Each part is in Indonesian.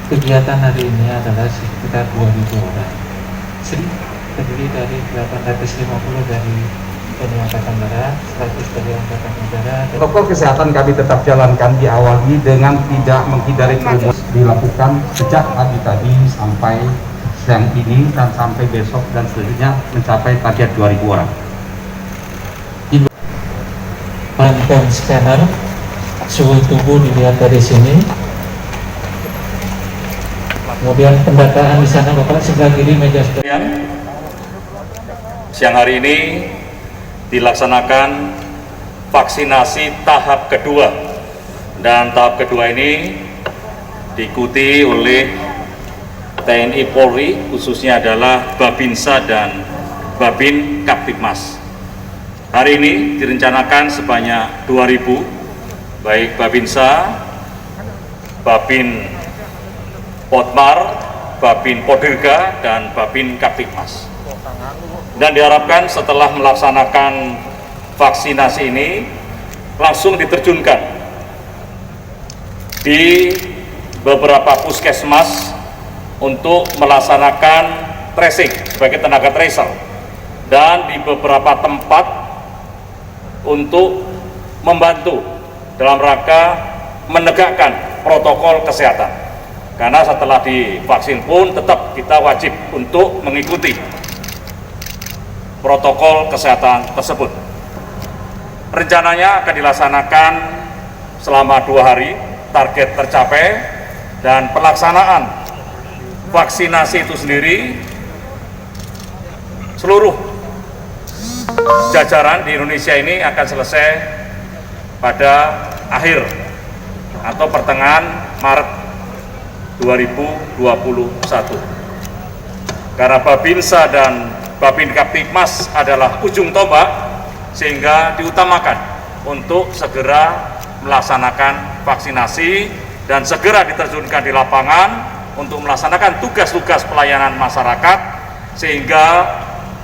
Kegiatan hari ini adalah sekitar 2.000 orang. Terdiri dari 850 dari TNI Angkatan Darat, 100 dari Angkatan Udara. Protokol kesehatan kami tetap jalankan, diawali dengan tidak menghindari kerumun, dilakukan sejak pagi tadi sampai siang ini dan sampai besok dan selanjutnya mencapai target 2.000 orang. Handphone scanner, suhu tubuh dilihat dari sini. Kemudian pendataan di sana Bapak sebelah kiri meja. Siang hari ini dilaksanakan vaksinasi tahap kedua, dan tahap kedua ini diikuti oleh TNI Polri, khususnya adalah Babinsa dan Babin Kaptipmas. Hari ini direncanakan sebanyak 2.000, baik Babinsa, Babin Potmar, Babin Podirga, dan Babin Kaptipmas. Dan diharapkan setelah melaksanakan vaksinasi ini langsung diterjunkan di beberapa puskesmas untuk melaksanakan tracing sebagai tenaga tracer, dan di beberapa tempat untuk membantu dalam rangka menegakkan protokol kesehatan. Karena setelah divaksin pun tetap kita wajib untuk mengikuti protokol kesehatan tersebut. Rencananya akan dilaksanakan selama 2 hari, target tercapai, dan pelaksanaan vaksinasi itu sendiri seluruh jajaran di Indonesia ini akan selesai pada akhir atau pertengahan Maret 2021. Karena Babinsa dan Babin Kaptipmas adalah ujung tombak, sehingga diutamakan untuk segera melaksanakan vaksinasi dan segera diterjunkan di lapangan untuk melaksanakan tugas-tugas pelayanan masyarakat, sehingga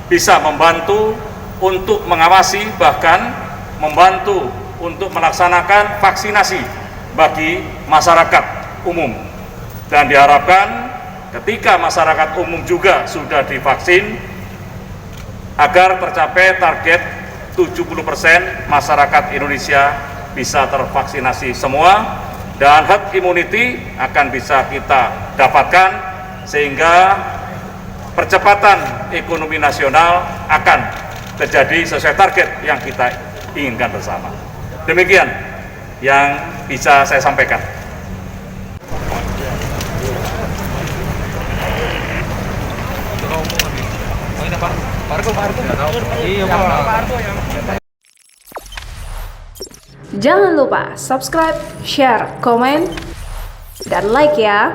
bisa membantu untuk mengawasi, bahkan membantu untuk melaksanakan vaksinasi bagi masyarakat umum. Dan diharapkan ketika masyarakat umum juga sudah divaksin, agar tercapai target 70% masyarakat Indonesia bisa tervaksinasi semua, dan herd immunity akan bisa kita dapatkan, sehingga percepatan ekonomi nasional akan terjadi sesuai target yang kita inginkan bersama. Demikian yang bisa saya sampaikan. Jangan lupa subscribe, share, komen, dan like ya.